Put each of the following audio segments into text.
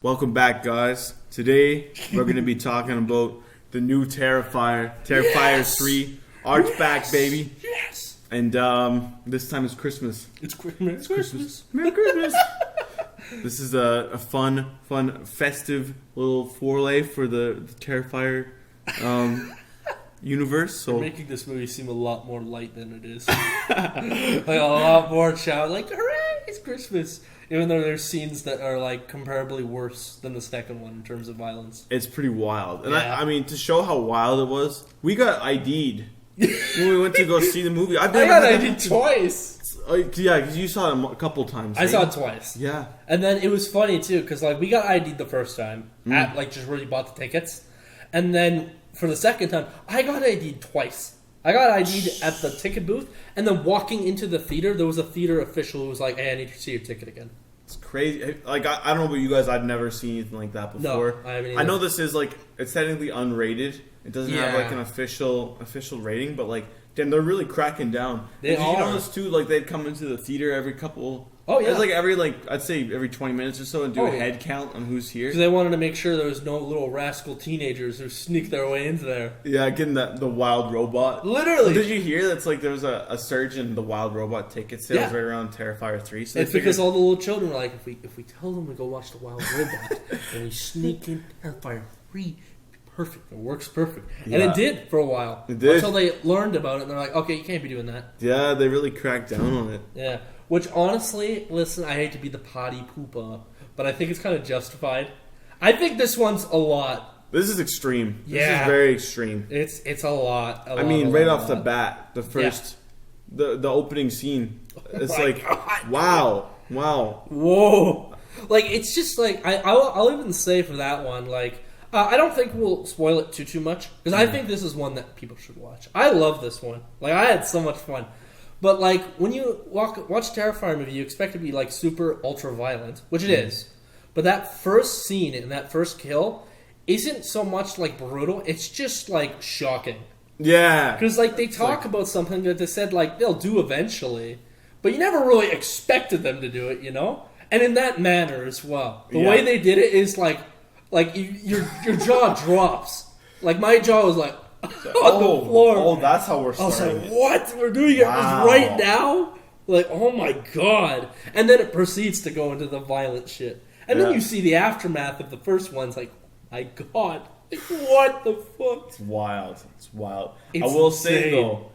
Welcome back, guys. Today, we're going to be talking about the new Terrifier. Terrifier 3. Art's back, baby. Yes! And this time it's Christmas. It's Christmas. Merry Christmas. This is a fun, festive little foray for the Terrifier universe. So You're making this movie seem a lot more light than it is. Like a lot more shout, like, hooray, it's Christmas. Even though there's scenes that are like comparably worse than the second one in terms of violence. It's pretty wild. And yeah. I mean, to show how wild it was, we got ID'd when we went to go see the movie. I got ID'd twice. Yeah, because you saw it a couple times. I saw it twice. Yeah. And then it was funny too, because like we got ID'd the first time at like just where you bought the tickets, and then for the second time I got ID'd twice. I got ID'd at the ticket booth, and then walking into the theater, there was a theater official who was like, "Hey, I need to see your ticket again." It's crazy. Like I don't know about you guys. I've never seen anything like that before. No, I haven't either. I know this is like it's technically unrated. It doesn't have like an official rating, but like damn, they're really cracking down. They are. You notice too, like they'd come into the theater every couple. Oh yeah, it's like I'd say every 20 minutes or so, and do a head count on who's here. Because they wanted to make sure there was no little rascal teenagers who sneak their way into there. Yeah, getting the wild robot. Literally. Did you hear that's like there was a surge in the wild robot ticket sales right around Terrifier 3? So it's because all the little children were like, if we tell them we go watch the wild robot and we sneak in Terrifier 3, perfect. It works perfect. Yeah. And it did for a while. It did. Until they learned about it and they're like, okay, you can't be doing that. Yeah, they really cracked down on it. Yeah. Which honestly, listen, I hate to be the potty pooper, but I think it's kind of justified. I think this one's a lot. This is extreme. Yeah. This is very extreme. It's a lot. I mean, right off the bat, the first, the opening scene, it's like, wow. Whoa. Like, it's just like, I'll even say for that one, like, I don't think we'll spoil it too much, because I think this is one that people should watch. I love this one. Like, I had so much fun. But, like, when you watch a Terrifier movie, you expect it to be, like, super ultra-violent, which it is. But that first scene and that first kill isn't so much, like, brutal. It's just, like, shocking. Yeah. Because, like, they talk about something that they said, like, they'll do eventually. But you never really expected them to do it, you know? And in that manner as well. The way they did it is, like your jaw drops. Like, my jaw was, like... on the floor. Oh, that's how we're starting. I was like, what? We're doing it right now? Like, oh my god. And then it proceeds to go into the violent shit. And then you see the aftermath of the first one. It's like, my god. Like, what the fuck? It's wild. It's wild. It's I will insane. say, though,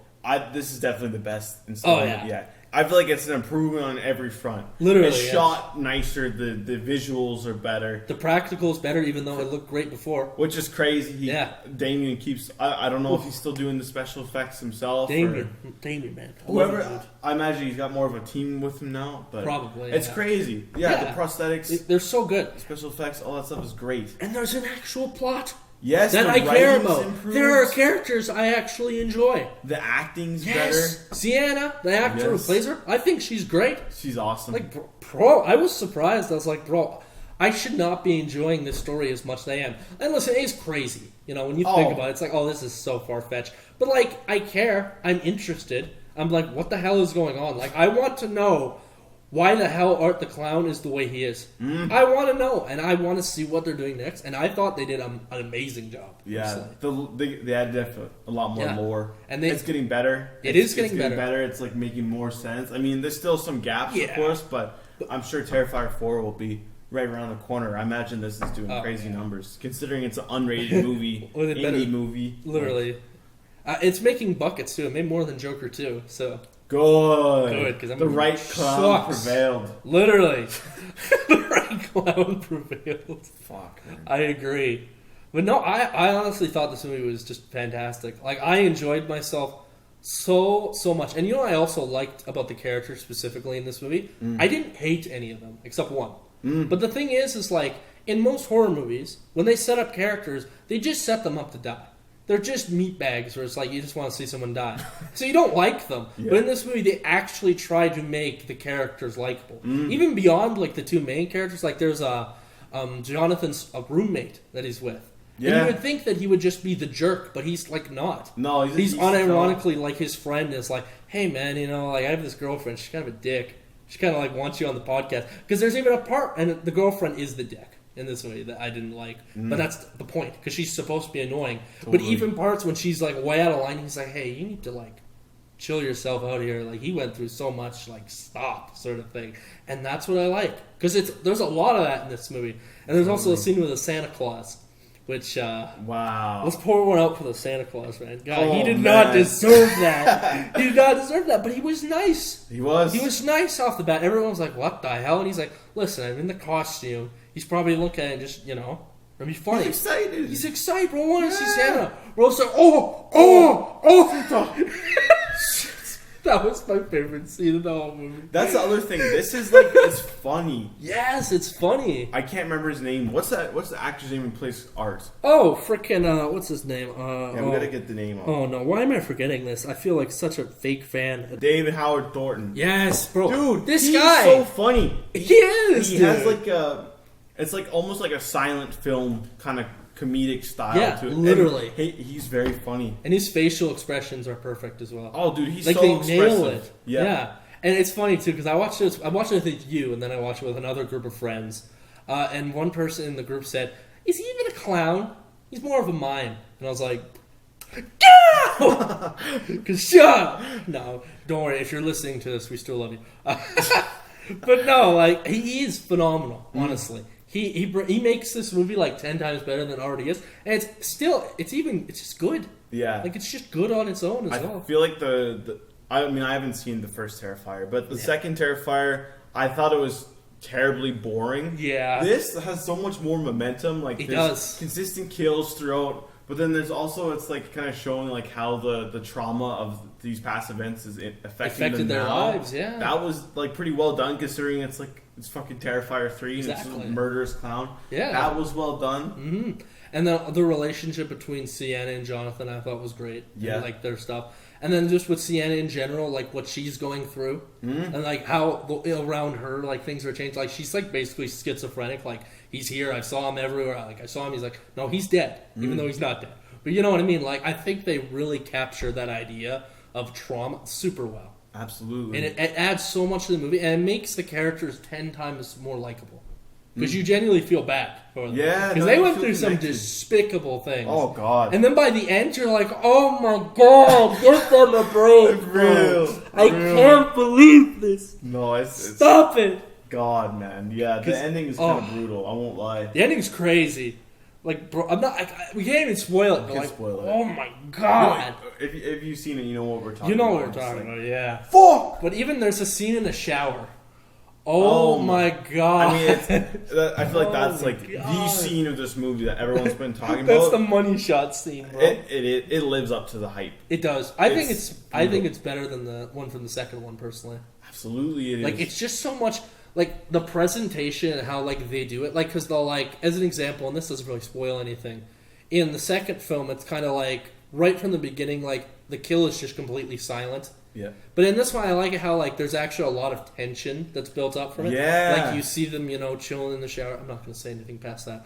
this is definitely the best installment yet. I feel like it's an improvement on every front. Literally, it's shot nicer. The visuals are better. The practical's better, even though it looked great before. Which is crazy. Damien keeps... I don't know if he's still doing the special effects himself. Damien, man. Whoever... I imagine he's got more of a team with him now. But probably, it's crazy. Yeah, the prosthetics... They're so good. Special effects, all that stuff is great. And there's an actual plot. Yes, that I care about. Improved. There are characters I actually enjoy. The acting's better. Sienna, the actor who plays her, I think she's great. She's awesome. Like, bro, I was surprised. I was like, bro, I should not be enjoying this story as much as I am. And listen, it's crazy. You know, when you think about it, it's like, oh, this is so far-fetched. But, like, I care. I'm interested. I'm like, what the hell is going on? Like, I want to know why the hell Art the Clown is the way he is. I want to know, and I want to see what they're doing next. And I thought they did an amazing job. Yeah, they added a lot more lore. And it's getting better. It's getting better. It's like making more sense. I mean, there's still some gaps, of course, but I'm sure Terrifier 4 will be right around the corner. I imagine this is doing crazy numbers, considering it's an unrated movie, indie movie. Literally. It's making buckets, too. It made more than Joker 2, so... Good. Because the right clown prevailed. Literally. The right clown prevailed. Fuck, man. I agree. But no, I honestly thought this movie was just fantastic. Like, I enjoyed myself so much. And you know what I also liked about the characters specifically in this movie? I didn't hate any of them, except one. But the thing is like, in most horror movies, when they set up characters, they just set them up to die. They're just meatbags where it's like you just want to see someone die. So you don't like them. Yeah. But in this movie, they actually try to make the characters likable. Even beyond like the two main characters, like there's Jonathan's roommate that he's with. Yeah. And you would think that he would just be the jerk, but he's like not. No, he's unironically like his friend is like, hey man, you know, like I have this girlfriend, she's kind of a dick. She kind of like wants you on the podcast. Because there's even a part, and the girlfriend is the dick. in this movie that I didn't like. But that's the point, because she's supposed to be annoying. Totally. But even parts when she's like way out of line, he's like, hey, you need to like chill yourself out here. Like, he went through so much, like, stop sort of thing. And that's what I like, because there's a lot of that in this movie. And there's also a scene with the Santa Claus, which wow, let's pour one out for the Santa Claus, man. God, he did not deserve that. He did not deserve that, but he was nice. He was nice off the bat. Everyone was like, what the hell? And he's like, listen, I'm in the costume. He's probably looking at it and just, it'll be funny. He's excited, bro. I want to see Santa. Bro's like, that was my favorite scene of the whole movie. That's the other thing. This is like, it's funny. Yes, it's funny. I can't remember his name. What's the actor's name who plays Art? Oh, frickin', what's his name? We gotta get the name on. Oh no, why am I forgetting this? I feel like such a fake fan. David Howard Thornton. Yes, bro. Dude, this he's guy so funny. He is. He has like it's like almost like a silent film kind of comedic style to it. Literally. He's very funny. And his facial expressions are perfect as well. Oh, dude, he's like, so they expressive. nail it. Yeah. And it's funny, too, because I watched it with you, and then I watched it with another group of friends. And one person in the group said, is he even a clown? He's more of a mime. And I was like, no! Because shut up! No, don't worry. If you're listening to this, we still love you. But no, like, he is phenomenal, honestly. He makes this movie like 10 times better than it already is, and it's just good. Yeah, like, it's just good on its own as well. I feel like I haven't seen the first Terrifier, but the second Terrifier, I thought it was terribly boring. Yeah, this has so much more momentum. Like, it does consistent kills throughout. But then there's also, it's like kind of showing like how the trauma of these past events is affecting their lives. Yeah, that was like pretty well done, considering it's fucking Terrifier 3 and it's a murderous clown. Yeah, that was well done. Mm-hmm. And the relationship between Sienna and Jonathan, I thought was great. Yeah, like their stuff. And then just with Sienna in general, like what she's going through, and like how around her, like things are changed. Like, she's like basically schizophrenic. Like, he's here, I saw him everywhere. Like, I saw him, he's like, no, he's dead, even though he's not dead. But you know what I mean? Like, I think they really capture that idea of trauma super well. Absolutely. And it adds so much to the movie, and it makes the characters 10 times more likable. Because you genuinely feel bad for them. Yeah. Because they went through some despicable things. Oh, God. And then by the end, you're like, oh, my God, get them a break, bro. I can't believe this. No, Stop it. God, man. Yeah, the ending is kind of brutal. I won't lie. The ending's crazy. Like, bro, we can't even spoil it. Like, spoil it. Oh, my God. If you've seen it, you know what we're talking about. You know what we're talking about, yeah. Fuck! But even there's a scene in the shower. Oh my God! I mean, I feel like that's like the scene of this movie that everyone's been talking about. That's the money shot scene, bro. It lives up to the hype. It does. I think it's better than the one from the second one, personally. Absolutely, it is. Like, it's just so much, like, the presentation and how, like, they do it. Like, because they'll, like, as an example, and this doesn't really spoil anything, in the second film, it's kind of like right from the beginning, like, the kill is just completely silent. Yeah. But in this one, I like it how, like, there's actually a lot of tension that's built up from it. Yeah. Like, you see them, chilling in the shower. I'm not going to say anything past that.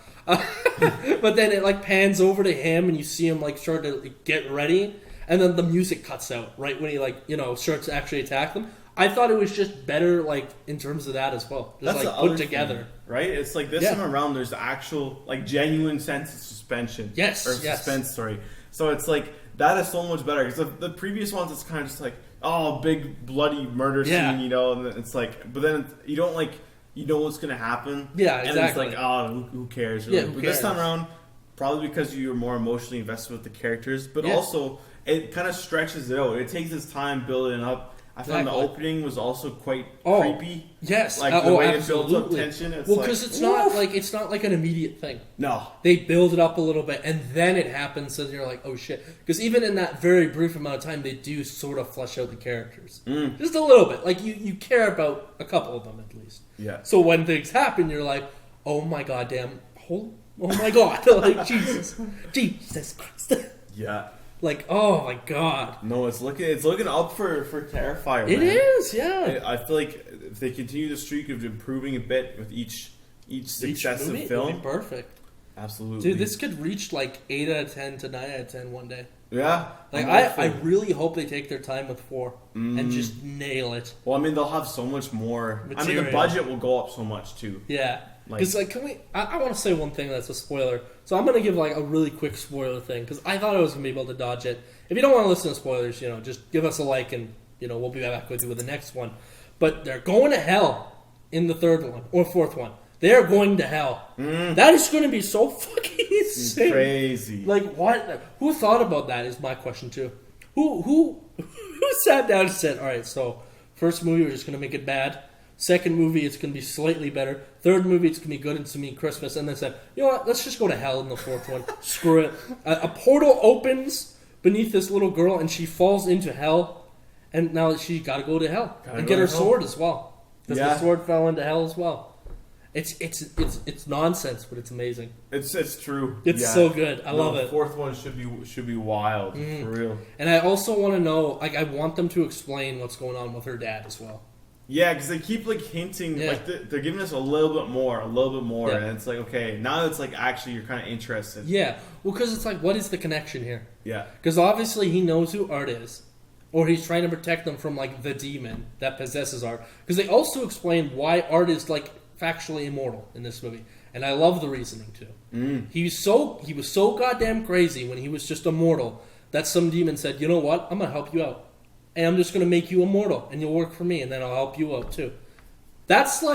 But then it, like, pans over to him, and you see him, like, start to get ready. And then the music cuts out right when he, like, starts to actually attack them. I thought it was just better, like, in terms of that as well. Just, that's like, put together. Thing, right? It's like this time around, there's the actual, like, genuine sense of suspension. Yes. Or suspense, sorry. So it's like, that is so much better. Because the previous ones, it's kind of just like, oh, big bloody murder scene, and it's like, but then you don't like, what's gonna happen. Yeah, exactly. And it's like, oh, who cares? Really? Yeah, but this time around, probably because you're more emotionally invested with the characters, but also it kind of stretches it out. It takes its time building up. I found the opening was also quite creepy. Yes, like the way it builds up tension. It's because it's not like an immediate thing. No, they build it up a little bit, and then it happens, and you're like, oh shit. Because even in that very brief amount of time, they do sort of flesh out the characters just a little bit. Like you care about a couple of them at least. Yeah. So when things happen, you're like, oh my goddamn, oh my god, like Jesus Christ. Yeah. Like, oh my god. No, it's looking up for Terrifier. It is, yeah. I feel like if they continue the streak of improving a bit with each successive film, it'll be perfect. Absolutely. Dude, this could reach like 8 out of 10 to 9 out of 10 one day. Yeah. Like, I really hope they take their time with 4 and just nail it. Well, I mean, they'll have so much more. Material. I mean, the budget will go up so much too. Yeah. Because can we? I want to say one thing that's a spoiler. So I'm gonna give like a really quick spoiler thing because I thought I was gonna be able to dodge it. If you don't want to listen to spoilers, just give us a like and we'll be back with you with the next one. But they're going to hell in the third one or fourth one. They're going to hell. That is going to be so fucking insane. Crazy. Like what? Who thought about that? Is my question too. Who sat down and said, "All right, so first movie we're just going to make it bad. Second movie it's going to be slightly better. Third movie it's going to be good and it's going to be Christmas." And then said, "You know what? Let's just go to hell in the fourth one. Screw it." A portal opens beneath this little girl and she falls into hell. And now she got to go to hell and get her sword as well. Because the sword fell into hell as well. It's nonsense, but it's amazing. It's true. It's so good. I love it. The fourth one should be wild for real. And I also want to know, I want them to explain what's going on with her dad as well. Yeah, because they keep hinting, they're giving us a little bit more, and it's like, okay, now it's actually you're kind of interested. Yeah, well, because it's what is the connection here? Yeah, because obviously he knows who Art is. Or he's trying to protect them from the demon that possesses Art. Because they also explain why Art is factually immortal in this movie, and I love the reasoning too. He was so goddamn crazy when he was just immortal that some demon said, "You know what? I'm gonna help you out, and I'm just gonna make you immortal, and you'll work for me, and then I'll help you out too." That's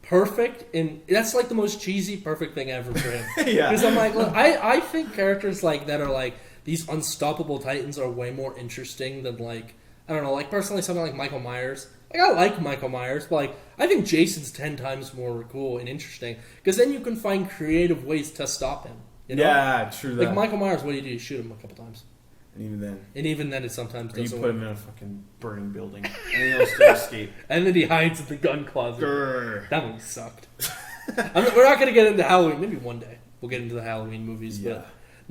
perfect, and that's the most cheesy perfect thing ever for him. Yeah, because I'm look, I think characters that are these unstoppable titans are way more interesting than I don't know, personally something like Michael Myers. I like Michael Myers, but I think Jason's 10 times more cool and interesting because then you can find creative ways to stop him. Yeah, true that. Michael Myers, what do? You shoot him a couple times. And even then it sometimes doesn't work. You put him in a fucking burning building and he'll still escape. And then he hides in the gun closet. Grr. That movie sucked. We're not going to get into Halloween. Maybe one day we'll get into the Halloween movies. Yeah.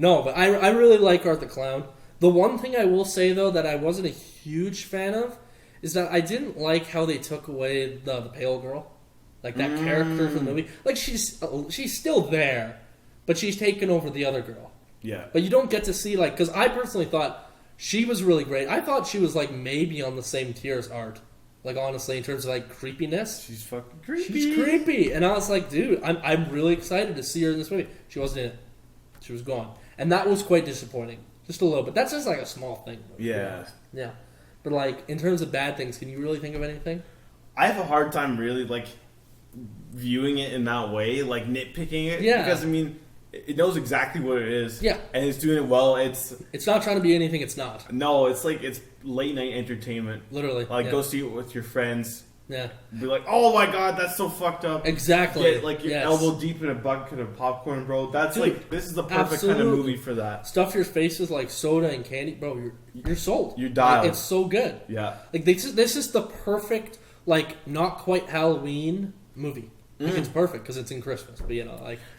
But I really like Art the Clown. The one thing I will say, though, that I wasn't a huge fan of is that I didn't like how they took away the pale girl. That character from the movie. She's still there, but she's taken over the other girl. Yeah. But you don't get to see, because I personally thought she was really great. I thought she was, maybe on the same tier as Art. Honestly, in terms of, creepiness. She's fucking creepy. She's creepy. And I was like, dude, I'm really excited to see her in this movie. She wasn't in it. She was gone. And that was quite disappointing. Just a little bit. That's just a small thing. Yeah. Yeah. But in terms of bad things, can you really think of anything? I have a hard time really viewing it in that way, nitpicking it. Yeah. Because it knows exactly what it is. Yeah. And it's doing it well. It's not trying to be anything it's not. No, it's it's late night entertainment. Literally. Go see it with your friends. Yeah. Be like, "Oh my god, that's so fucked up." Exactly. Get your elbow deep in a bucket of popcorn, bro. That's dude, this is the perfect kind of movie for that. Stuff your face with soda and candy, bro. You're sold. You're dialed. It's so good. Yeah. This is the perfect not quite Halloween movie. It's perfect because it's in Christmas, but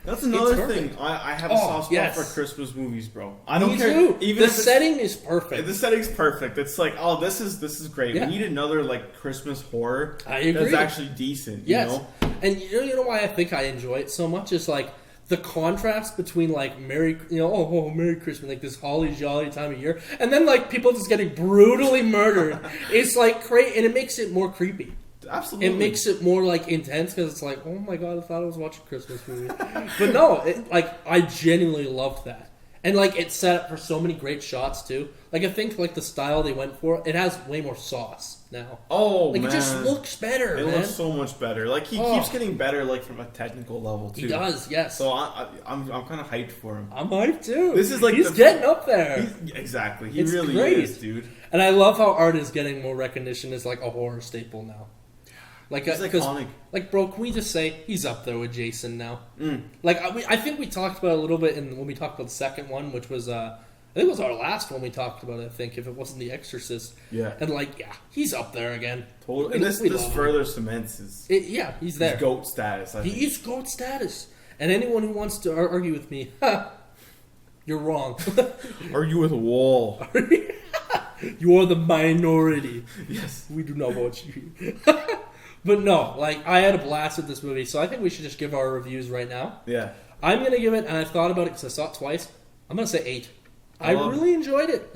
that's another thing. I have a soft spot for Christmas movies, bro. I don't care. Too. Even the setting is perfect. The setting's perfect. It's this is great. Yeah. We need another Christmas horror. I agree. That's actually decent. Yes. You know? And you know why I think I enjoy it so much is the contrast between Merry Christmas, this holly jolly time of year, and then people just getting brutally murdered. It's great, and it makes it more creepy. Absolutely. It makes it more intense because it's oh my god, I thought I was watching a Christmas movie. But no, I genuinely loved that. And it's set up for so many great shots too. I think the style they went for, it has way more sauce now. Oh man. It just looks better. It looks so much better. He keeps getting better from a technical level too. He does, yes. So I'm kind of hyped for him. I'm hyped too. This is he's getting up there. Exactly. He it's really great. is, dude. And I love how Art is getting more recognition as a horror staple now. He's iconic. Bro, can we just say he's up there with Jason now? I think we talked about it a little bit when we talked about the second one, which was I think it was our last one we talked about. I think if it wasn't The Exorcist, yeah, and he's up there again. Totally. And this further cements his he's there. His GOAT status. He is GOAT status. And anyone who wants to argue with me, you're wrong. Argue with a wall. You are the minority. Yes, we do not want you. But no, I had a blast with this movie, so I think we should just give our reviews right now. Yeah. I'm going to give it, and I've thought about it because I saw it twice, I'm going to say 8. I really enjoyed it.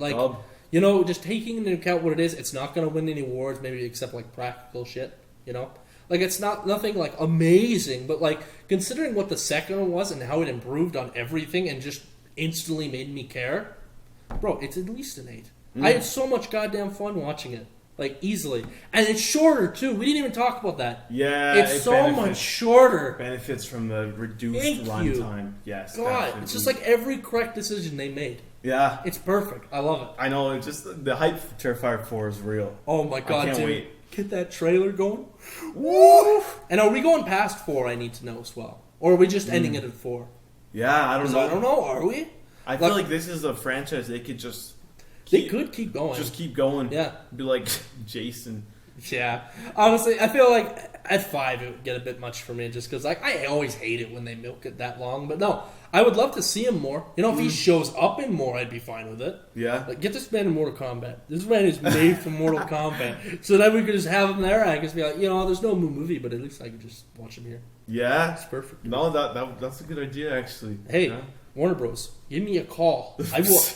Just taking into account what it is, it's not going to win any awards, maybe except practical shit, Like, it's nothing, like, amazing, but, like, considering what the second one was and how it improved on everything and just instantly made me care, bro, it's at least an 8. I had so much goddamn fun watching it. Like, easily. And it's shorter, too. We didn't even talk about that. Yeah. It's so much shorter. Benefits from the reduced runtime. Yes. God, definitely. It's just like every correct decision they made. Yeah. It's perfect. I love it. I know. It's just the hype for Terrifier 4 is real. Oh, my God, I can't dude. wait. Get that trailer going. Woo! And are we going past 4, I need to know as well? Or are we just ending it at 4? Yeah, I don't know. I don't know. Are we? I feel like this is a franchise they could just... They could keep going. Just keep going. Yeah. Be like Jason. Yeah. Honestly, I feel like at 5 it would get a bit much for me just because like, I always hate it when they milk it that long. But no, I would love to see him more. You know, if he shows up in more, I'd be fine with it. Yeah. Like, get this man in Mortal Kombat. This man is made for Mortal Kombat. So then we could just have him there and I could just be like, you know, there's no movie, but at least I could just watch him here. Yeah. It's perfect. No, that's a good idea, actually. Hey. Yeah. Warner Bros. Give me a call.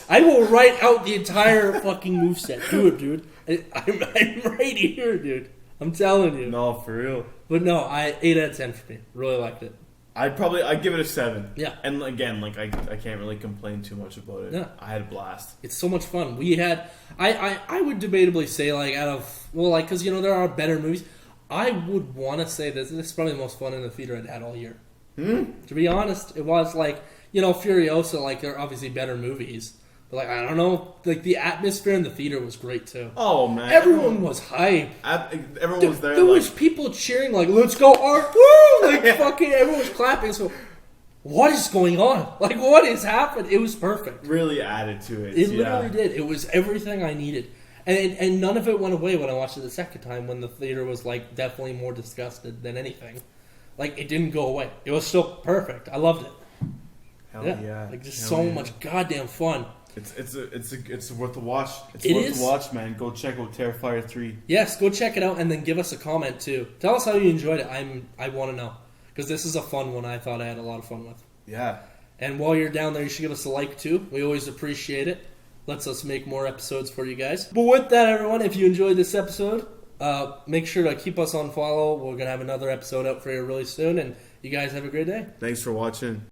I will write out the entire fucking moveset. Do it, dude. I'm right here, dude. I'm telling you. No, for real. But no, 8 out of 10 for me. Really liked it. I'd give it a 7. Yeah. And again, like I can't really complain too much about it. Yeah. I had a blast. It's so much fun. We had I would debatably say like out of because you know there are better movies. I would want to say this is probably the most fun in the theater I'd had all year. To be honest, it was like. You know, Furiosa, like, they're obviously better movies. But, like, I don't know. Like, the atmosphere in the theater was great, too. Oh, man. Everyone was hype. Everyone was there. There was people cheering, like, let's go, Art. Woo! Like, fucking everyone was clapping. So, what is going on? Like, what is happening? It was perfect. Really added to it. It literally did. It was everything I needed. And none of it went away when I watched it the second time when the theater was, like, definitely more disgusted than anything. Like, it didn't go away. It was still perfect. I loved it. Hell yeah. Like just so much goddamn fun. It's worth a watch. It's worth a watch, man. Go check out Terrifier 3. Yes, go check it out and then give us a comment too. Tell us how you enjoyed it. I want to know because this is a fun one. I thought I had a lot of fun with. Yeah. And while you're down there, you should give us a like too. We always appreciate it. Lets us make more episodes for you guys. But with that, everyone, if you enjoyed this episode, make sure to keep us on follow. We're gonna have another episode out for you really soon, and you guys have a great day. Thanks for watching.